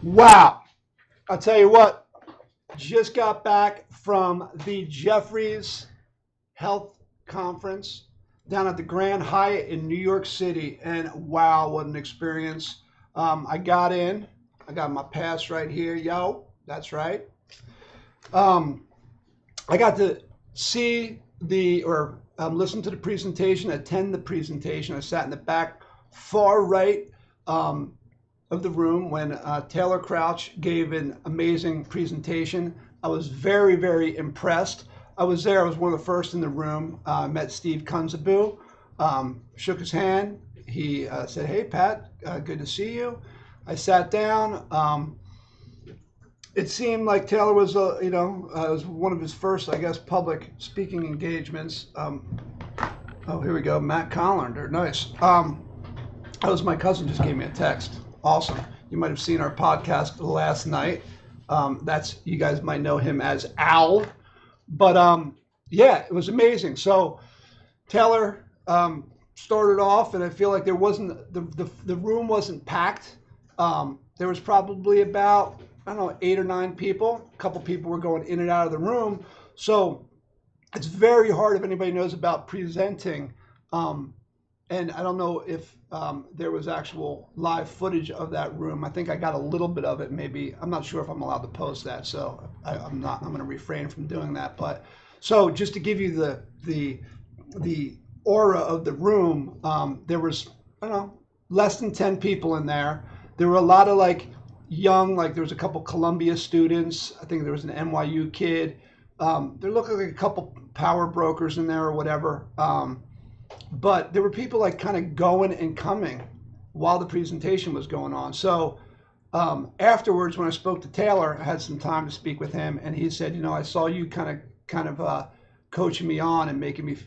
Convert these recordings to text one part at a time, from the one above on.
Wow. I'll tell you what, just got back from the Jefferies Health Conference down at the Grand Hyatt in New York City. And wow, what an experience. I got in, I got my pass right here. Yo, that's right. Um, I got to see listen to the presentation, attend the presentation. I sat in the back far right um, of the room when Taylor Crouch gave an amazing presentation. I was very, very impressed. I was there. I was one of the first in the room. Met Steve Kunzaboo, shook his hand. He said, "Hey, Pat, good to see you." I sat down. It seemed like Taylor was, it was one of his first, I guess, public speaking engagements. Oh, here we go, Matt Collender, nice. That was my cousin just gave me a text. Awesome. You might have seen our podcast last night. That's you guys might know him as Al, but yeah, it was amazing. So Taylor started off, and I feel like there wasn't the room wasn't packed. There was probably about I don't know 8 or 9 people. A couple people were going in and out of the room. So it's very hard if anybody knows about presenting. And I don't know if there was actual live footage of that room. I think I got a little bit of it. Maybe I'm not sure if I'm allowed to post that, so I'm not. I'm going to refrain from doing that. But so just to give you the aura of the room, there was I don't know less than 10 people in there. There were a lot of like young, like there was a couple Columbia students. I think there was an NYU kid. There looked like a couple power brokers in there or whatever. But there were people like kind of going and coming while the presentation was going on. So afterwards, when I spoke to Taylor, I had some time to speak with him, and he said, I saw you kind of coaching me on and making me,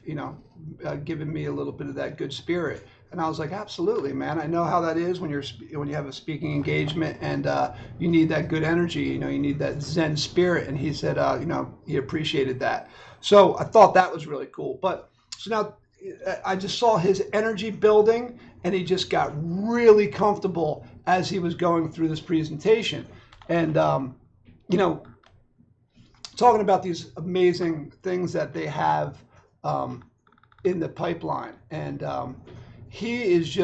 giving me a little bit of that good spirit. And I was like, absolutely, man. I know how that is when you have a speaking engagement and you need that good energy. You need that Zen spirit. And he said, he appreciated that. So I thought that was really cool. But so now I just saw his energy building, and he just got really comfortable as he was going through this presentation. And talking about these amazing things that they have in the pipeline. And he is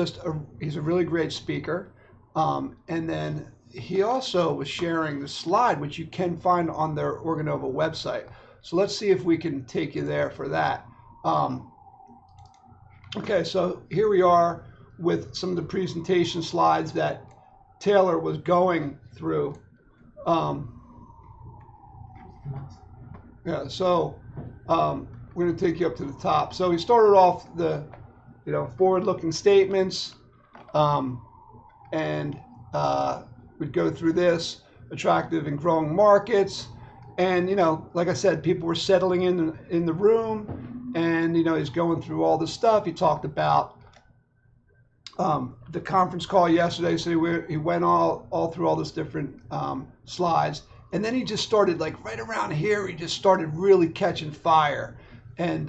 he's a really great speaker. And then he also was sharing the slide, which you can find on their Organovo website. So let's see if we can take you there for that. Okay, so here we are with some of the presentation slides that Taylor was going through. Yeah, so we're going to take you up to the top. So he started off the, forward-looking statements, and we'd go through this, attractive and growing markets, and like I said, people were settling in the room, and he's going through all this stuff. He talked about the conference call yesterday, so he went all through all this different slides. And then he just started, like right around here, he just started really catching fire. And,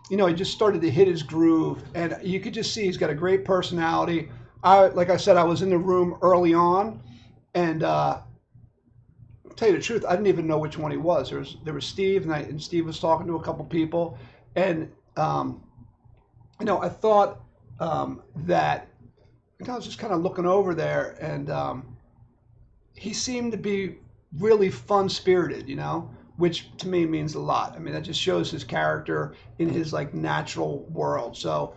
he just started to hit his groove. And you could just see he's got a great personality. Like I said, I was in the room early on. And to tell you the truth, I didn't even know which one he was. There was Steve, and Steve was talking to a couple people. And, I thought that I was just kind of looking over there. And he seemed to be really fun spirited, which to me means a lot. I mean, that just shows his character in his like natural world. So,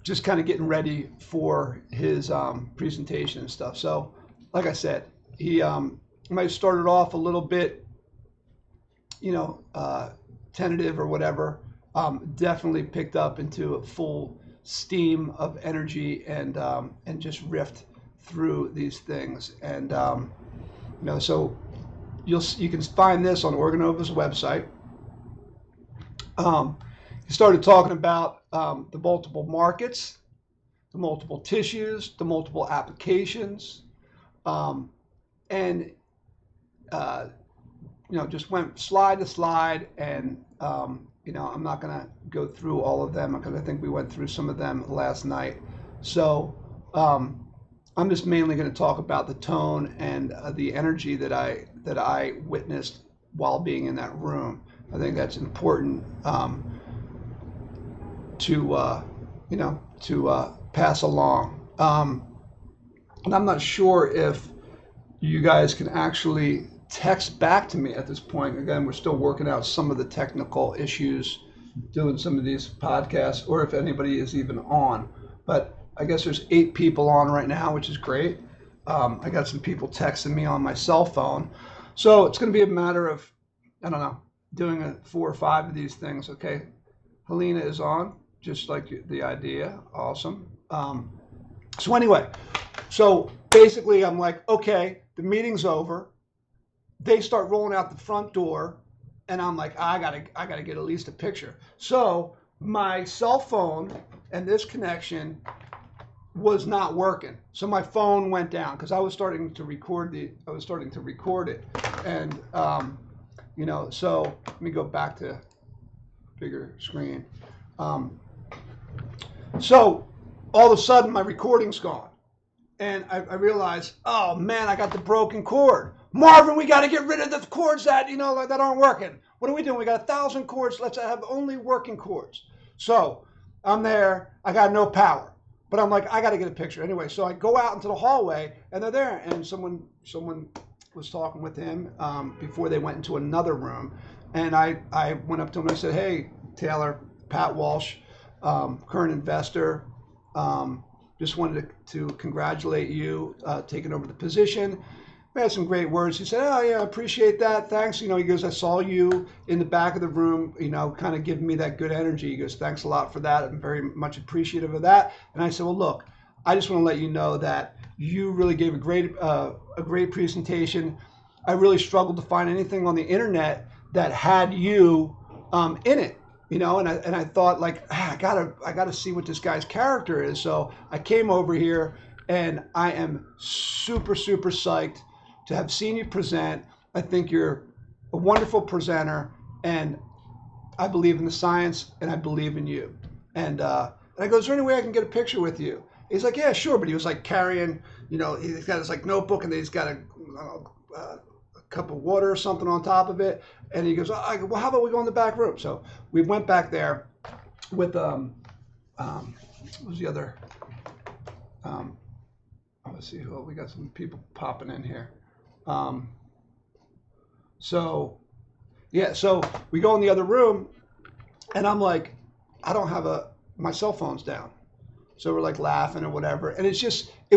just kind of getting ready for his presentation and stuff. So, like I said, he might have started off a little bit, tentative or whatever. Definitely picked up into a full steam of energy and just riffed through these things. And so you can find this on Organovo's website. He started talking about the multiple markets, the multiple tissues, the multiple applications, and just went slide to slide. And I'm not going to go through all of them because I think we went through some of them last night. So I'm just mainly going to talk about the tone and the energy that I witnessed while being in that room. I think that's important to pass along. And I'm not sure if you guys can actually text back to me at this point. Again, we're still working out some of the technical issues doing some of these podcasts, or if anybody is even on. But I guess there's 8 people on right now, which is great. I got some people texting me on my cell phone. So it's going to be a matter of, I don't know, doing 4 or 5 of these things. Okay. Helena is on, just like the idea. Awesome. So anyway, so basically I'm like, okay, the meeting's over. They start rolling out the front door, and I'm like, I gotta get at least a picture. So my cell phone and this connection was not working. So my phone went down because I was starting to record it, and so let me go back to bigger screen. So all of a sudden my recording's gone. And I realized, oh man, I got the broken cord. Marvin, we got to get rid of the cords that aren't working. What are we doing? We got 1,000 cords. Let's have only working cords. So I'm there. I got no power, but I'm like, I got to get a picture anyway. So I go out into the hallway, and they're there. And someone was talking with him before they went into another room. And I went up to him and I said, hey, Taylor, Pat Walsh, current investor. Just wanted to congratulate you taking over the position. We had some great words. He said, oh, yeah, I appreciate that. Thanks. He goes, I saw you in the back of the room, kind of giving me that good energy. He goes, thanks a lot for that. I'm very much appreciative of that. And I said, well, look, I just want to let you know that you really gave a great presentation. I really struggled to find anything on the internet that had you in it. And I thought, like, I gotta see what this guy's character is. So I came over here, and I am super, super psyched to have seen you present. I think you're a wonderful presenter, and I believe in the science, and I believe in you. And I go, is there any way I can get a picture with you? He's like, yeah, sure. But he was like carrying, he's got his like notebook, and then he's got a cup of water or something on top of it. And he goes, well, how about we go in the back room? So we went back there with, what was the other, let's see, we got some people popping in here. So we go in the other room, and I'm like, I don't have my cell phone's down. So we're like laughing or whatever. And it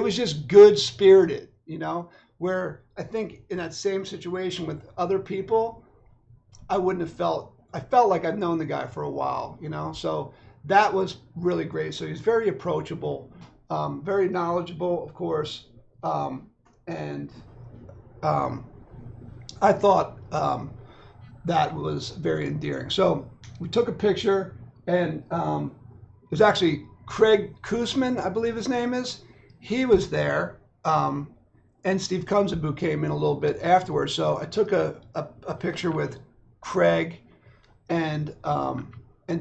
was just good spirited, where I think in that same situation with other people, I felt like I've known the guy for a while, so that was really great. So he's very approachable, very knowledgeable, of course. And I thought that was very endearing. So we took a picture, and it was actually Craig Koosman, I believe his name is. He was there. And Steve Kunzabu came in a little bit afterwards. So I took a picture with Craig and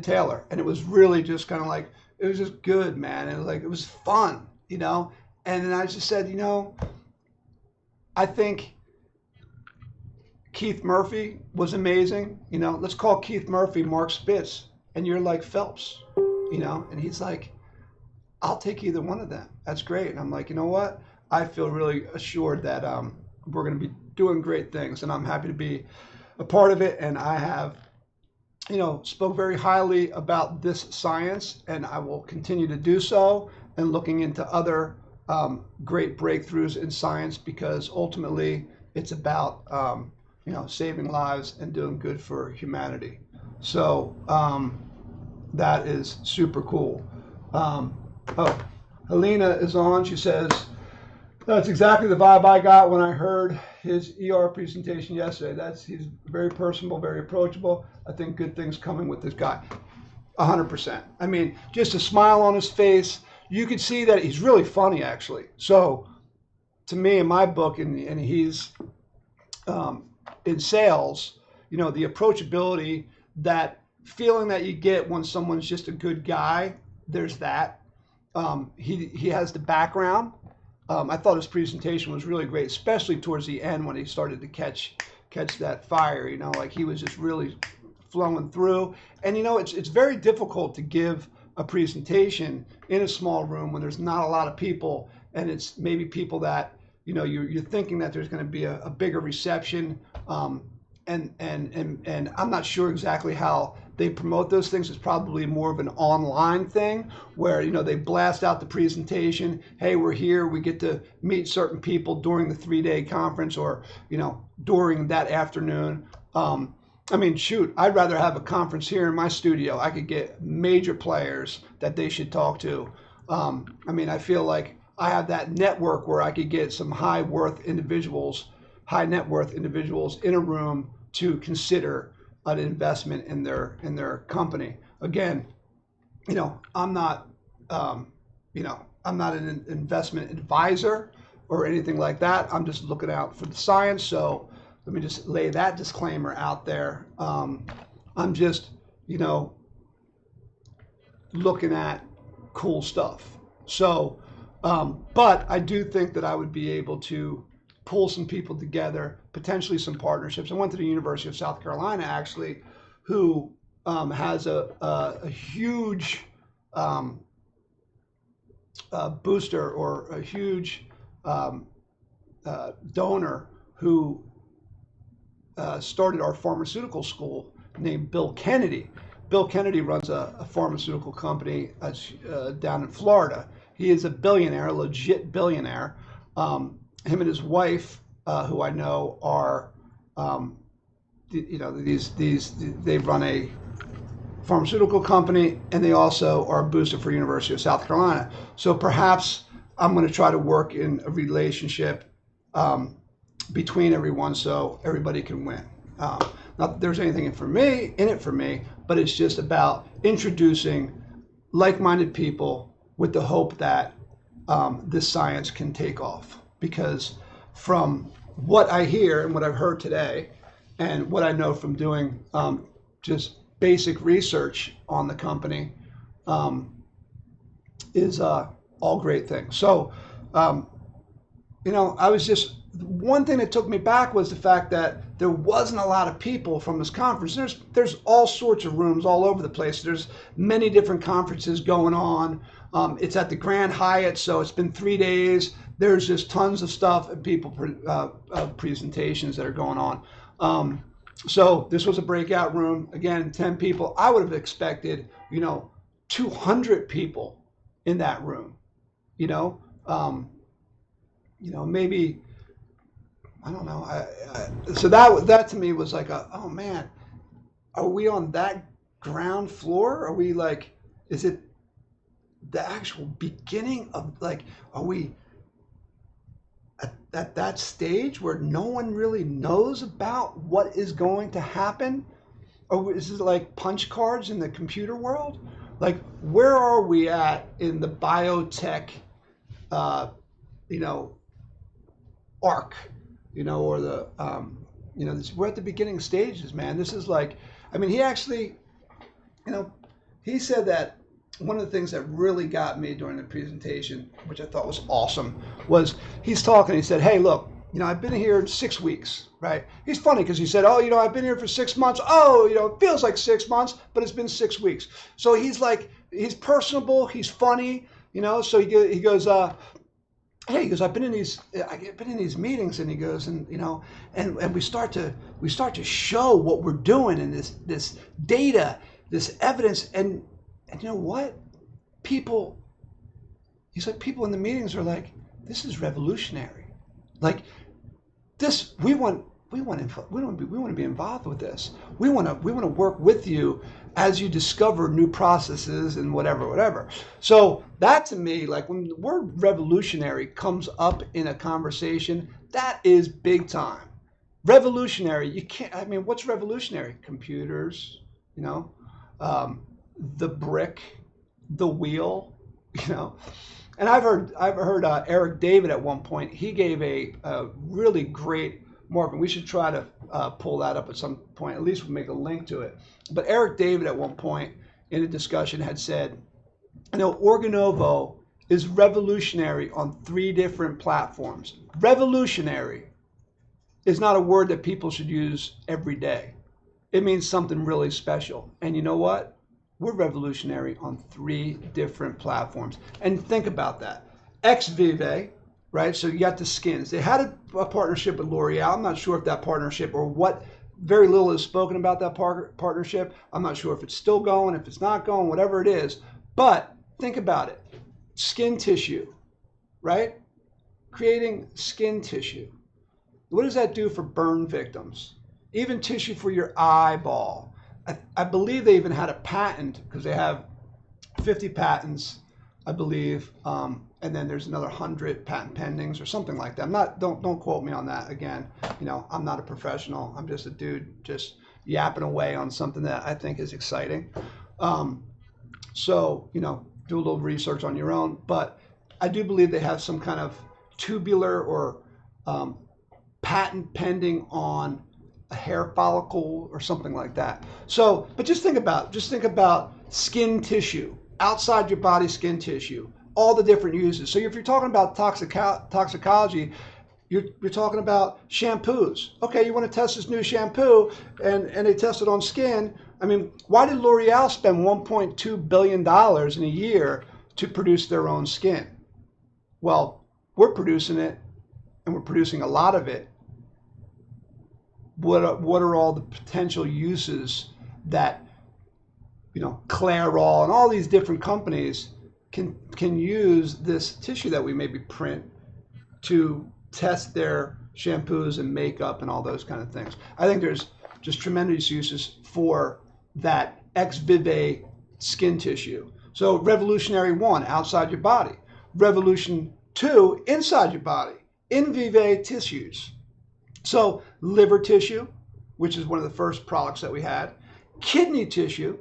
Taylor, and it was really just kind of like, it was just good, man. It was fun, And then I just said, I think Keith Murphy was amazing. Let's call Keith Murphy Mark Spitz, and you're like Phelps, And he's like, I'll take either one of them. That's great. And I'm like, you know what? I feel really assured that we're going to be doing great things, and I'm happy to be a part of it. And I have, spoke very highly about this science, and I will continue to do so, and looking into other great breakthroughs in science, because ultimately it's about, saving lives and doing good for humanity. So that is super cool. Helena is on. She says, that's exactly the vibe I got when I heard his ER presentation yesterday. He's very personable, very approachable. I think good things coming with this guy. 100%. I mean, just a smile on his face. You could see that he's really funny, actually. So to me, in my book, and he's in sales, the approachability, that feeling that you get when someone's just a good guy, there's that. He has the background. I thought his presentation was really great, especially towards the end when he started to catch that fire. You know, like he was just really flowing through. And you know, it's very difficult to give a presentation in a small room when there's not a lot of people, and it's maybe people that, you know, you're thinking that there's going to be a bigger reception. And I'm not sure exactly how they promote those things. It's probably more of an online thing where, you know, they blast out the presentation. Hey, we're here. We get to meet certain people during the 3-day conference, or, you know, during that afternoon. I mean, shoot, I'd rather have a conference here in my studio. I could get major players that they should talk to. I mean, I feel like I have that network where I could get some high net worth individuals in a room to consider an investment in their company. Again, you know, I'm not an investment advisor or anything like that. I'm just looking out for the science. So let me just lay that disclaimer out there. I'm just, you know, looking at cool stuff. So, but I do think that I would be able to pull some people together, potentially some partnerships. I went to the University of South Carolina, actually, who has a huge booster, or a huge donor who started our pharmaceutical school, named Bill Kennedy. Bill Kennedy runs a pharmaceutical company down in Florida. He is a billionaire, a legit billionaire. Him and his wife, who I know, are, you know, they run a pharmaceutical company, and they also are a booster for University of South Carolina. So perhaps I'm going to try to work in a relationship between everyone, so everybody can win. Not that there's anything in it for me, but it's just about introducing like-minded people with the hope that this science can take off. Because from what I hear and what I've heard today, and what I know from doing just basic research on the company, is all great things. So, you know, one thing that took me back was the fact that there wasn't a lot of people from this conference. There's all sorts of rooms all over the place. There's many different conferences going on. It's at the Grand Hyatt, so it's been 3 days. There's just tons of stuff and people presentations that are going on. So this was a breakout room. Again, 10 people. I would have expected, you know, 200 people in that room. You know, maybe, I don't know. So that to me was like, oh man, are we on that ground floor? Are we like, is it the actual beginning of, like, are we at that stage where no one really knows about what is going to happen? Or is it like punch cards in the computer world? Like, where are we at in the biotech, you know, arc, you know, or the, you know, we're at the beginning stages, man. This is like, I mean, he actually, you know, he said that one of the things that really got me during the presentation, which I thought was awesome, was he's talking, he said, hey, look, you know, I've been here 6 weeks, right? He's funny because he said, oh, you know, I've been here for 6 months. Oh, you know, it feels like 6 months, but it's been 6 weeks. So he's like, he's personable, he's funny, you know, so he goes, hey, he goes, I've been in these meetings, and he goes, and you know, and we start to show what we're doing, and this data, this evidence, and you know what? He's like, people in the meetings are like, this is revolutionary. Like, this, we want to be involved with this. We want to work with you as you discover new processes and whatever. So that, to me, like, when the word revolutionary comes up in a conversation, that is big time. Revolutionary, you can't, I mean, what's revolutionary? Computers, you know, the brick, the wheel, you know. And I've heard Eric David at one point, he gave a really great marketing. We should try to pull that up at some point. At least we'll make a link to it. But Eric David at one point in a discussion had said, you know, Organovo is revolutionary on 3 different platforms. Revolutionary is not a word that people should use every day. It means something really special. And you know what? We're revolutionary on 3 different platforms. And think about that. Ex Vive, right? So you got the skins. They had a partnership with L'Oreal. I'm not sure if that partnership or what, very little is spoken about that partnership. I'm not sure if it's still going, if it's not going, whatever it is. But think about it. Skin tissue, right? Creating skin tissue. What does that do for burn victims? Even tissue for your eyeball. I believe they even had a patent, because they have 50 patents, I believe, and then there's another 100 patent pendings or something like that. Don't quote me on that. Again, I'm not a professional. I'm just a dude just yapping away on something that I think is exciting. So do a little research on your own. But I do believe they have some kind of tubular or patent pending on a hair follicle or something like that. So, but just think about skin tissue, outside your body skin tissue, all the different uses. So if you're talking about toxicology, you're talking about shampoos. Okay, you want to test this new shampoo, and they test it on skin. I mean, why did L'Oreal spend $1.2 billion in a year to produce their own skin? Well, we're producing it, and we're producing a lot of it. What are all the potential uses that Clairol and all these different companies can use this tissue that we maybe print to test their shampoos and makeup and all those kind of things? I think there's just tremendous uses for that ex vive skin tissue. So revolutionary 1, outside your body. Revolution 2, inside your body, in vive tissues. So liver tissue, which is one of the first products that we had. Kidney tissue,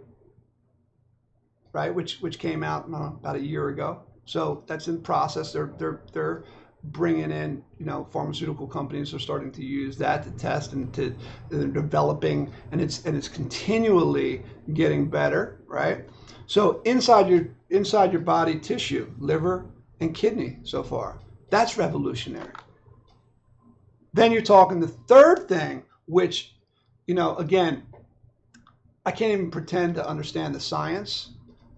right, which came out about a year ago. So that's in process. They're bringing in, pharmaceutical companies are starting to use that to test, and they're developing, and it's continually getting better, right? So inside your body tissue, liver and kidney so far. That's revolutionary. Then you're talking the third thing, which, again, I can't even pretend to understand the science.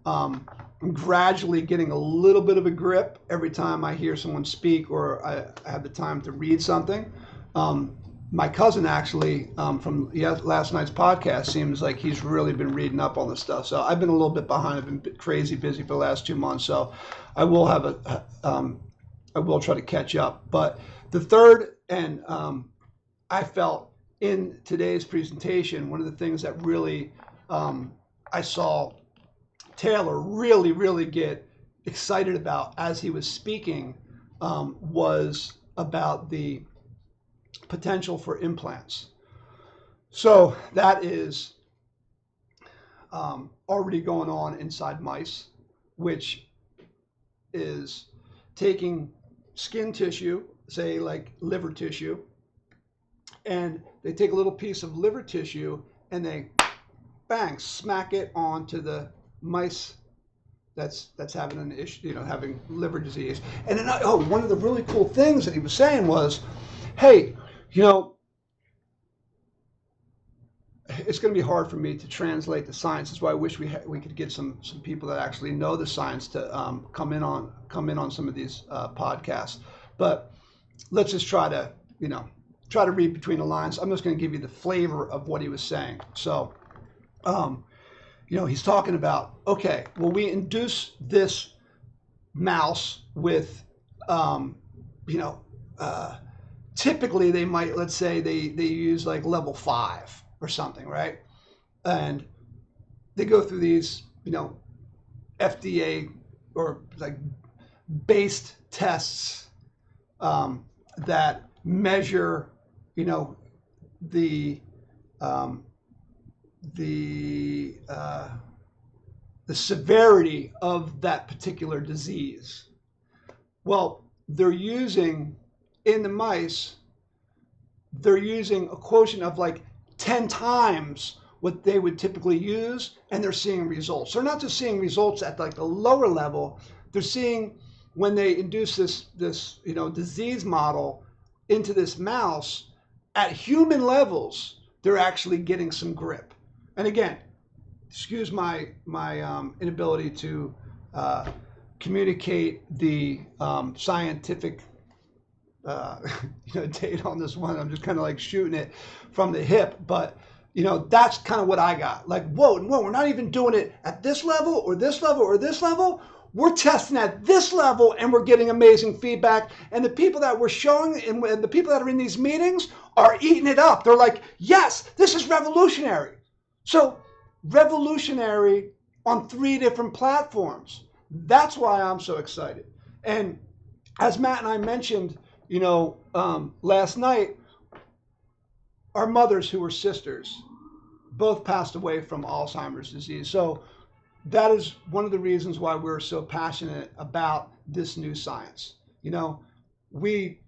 I'm gradually getting a little bit of a grip every time I hear someone speak or I have the time to read something. My cousin actually, from last night's podcast, seems like he's really been reading up on this stuff. So I've been a little bit behind. I've been crazy busy for the last 2 months. So I will I will try to catch up. But the third, and I felt in today's presentation, one of the things that really I saw Taylor really get excited about as he was speaking was about the potential for implants. So that is already going on inside mice, which is taking skin tissue, say like liver tissue, and they take a little piece of liver tissue and they bang, smack it onto the mice that's having an issue, having liver disease. And then one of the really cool things that he was saying was, hey, it's going to be hard for me to translate the science. That's why I wish we could get some people that actually know the science to come in on some of these podcasts. But let's just try to read between the lines. I'm just going to give you the flavor of what he was saying. So, he's talking about, okay, well, we induce this mouse with, typically they might, let's say they use like level 5 or something, right? And they go through these, FDA or like based tests that measure, the severity of that particular disease. Well, they're using, in the mice, they're using a quotient of like 10 times what they would typically use, and they're seeing results. They're not just seeing results at like the lower level, they're seeing when they induce this disease model into this mouse, at human levels, they're actually getting some grip. And again, excuse my inability to communicate the scientific date on this one. I'm just kind of like shooting it from the hip, but that's kind of what I got. Like, whoa, we're not even doing it at this level or this level or this level. We're testing at this level and we're getting amazing feedback. And the people that we're showing and the people that are in these meetings are eating it up. They're like, yes, this is revolutionary. So revolutionary on 3 different platforms. That's why I'm so excited. And as Matt and I mentioned, last night, our mothers who were sisters both passed away from Alzheimer's disease. So that is one of the reasons why we're so passionate about this new science. We,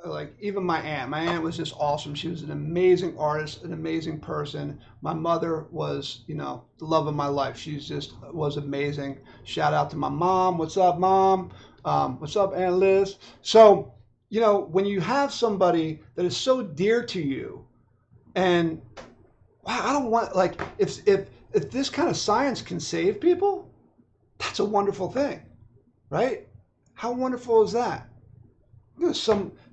like, even my aunt was just awesome. She was an amazing artist, an amazing person. My mother was, the love of my life. She just was amazing. Shout out to my mom. What's up, Mom? What's up, Aunt Liz? So, when you have somebody that is so dear to you, and wow, I don't want, like, if this kind of science can save people, that's a wonderful thing, right? How wonderful is that? Somebody's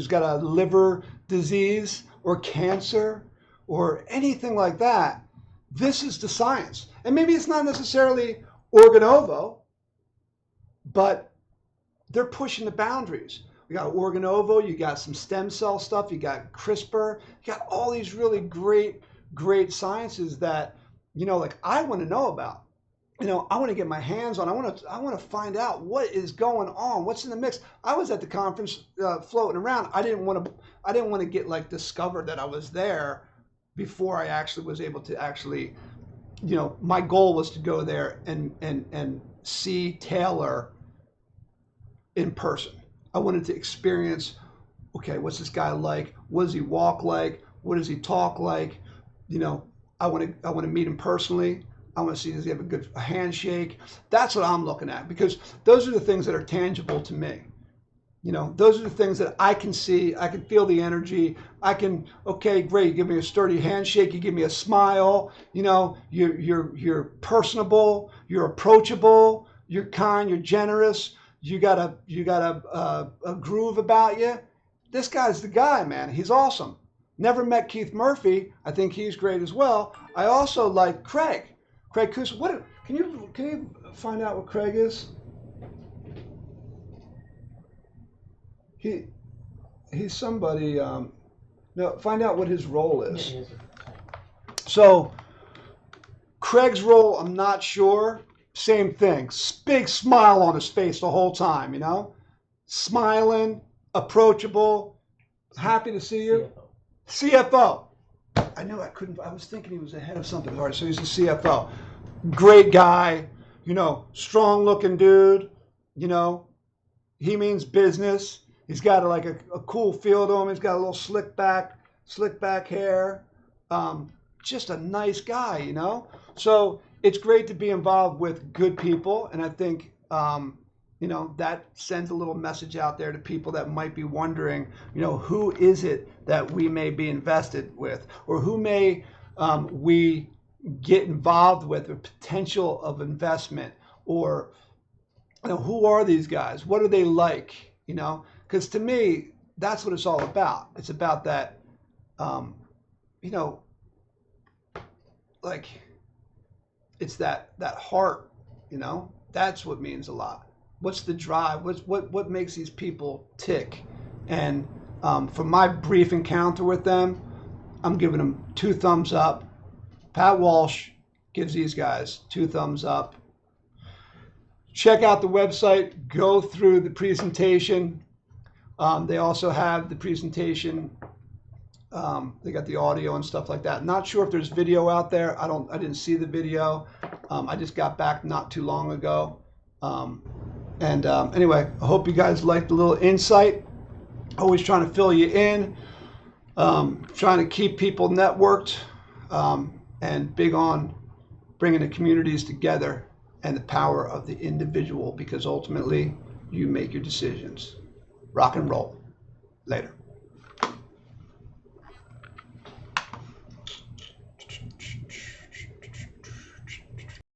got a liver disease or cancer or anything like that. This is the science. And maybe it's not necessarily Organovo, but they're pushing the boundaries. We got Organovo, you got some stem cell stuff, you got CRISPR, you got all these really great sciences that, like, I want to know about. I want to get my hands on. I want to find out what is going on, what's in the mix. I was at the conference floating around. I didn't want to get like discovered that I was there before I actually was able to actually, my goal was to go there and see Taylor in person. I wanted to experience, okay, what's this guy like? What does he walk like? What does he talk like? I want to meet him personally. I want to see, does he have a handshake? That's what I'm looking at, because those are the things that are tangible to me. Those are the things that I can see. I can feel the energy. Okay, great. You give me a sturdy handshake. You give me a smile. You're personable. You're approachable. You're kind. You're generous. You got a groove about you. This guy's the guy, man. He's awesome. Never met Keith Murphy. I think he's great as well. I also like Craig Kus. Can you find out what Craig is? He's somebody. No, find out what his role is. So Craig's role, I'm not sure. Same thing. Big smile on his face the whole time, smiling, approachable, happy to see you. CFO. I knew I couldn't. I was thinking he was the head of something. All right, so he's the CFO. Great guy, strong looking dude. He means business. He's got a cool feel to him. He's got a little slick back hair. Just a nice guy, So it's great to be involved with good people, and I think that sends a little message out there to people that might be wondering, who is it that we may be invested with, or who may we get involved with, or potential of investment, or who are these guys? What are they like? Because to me, that's what it's all about. It's about that, like, it's that heart, that's what means a lot. What's the drive? What makes these people tick? And from my brief encounter with them, I'm giving them 2 thumbs up. Pat Walsh gives these guys 2 thumbs up. Check out the website. Go through the presentation. They also have the presentation. They got the audio and stuff like that. Not sure if there's video out there. I didn't see the video. I just got back not too long ago. Anyway, I hope you guys liked the little insight. Always trying to fill you in, trying to keep people networked, and big on bringing the communities together. and the power of the individual, because ultimately you make your decisions. Rock and roll. Later.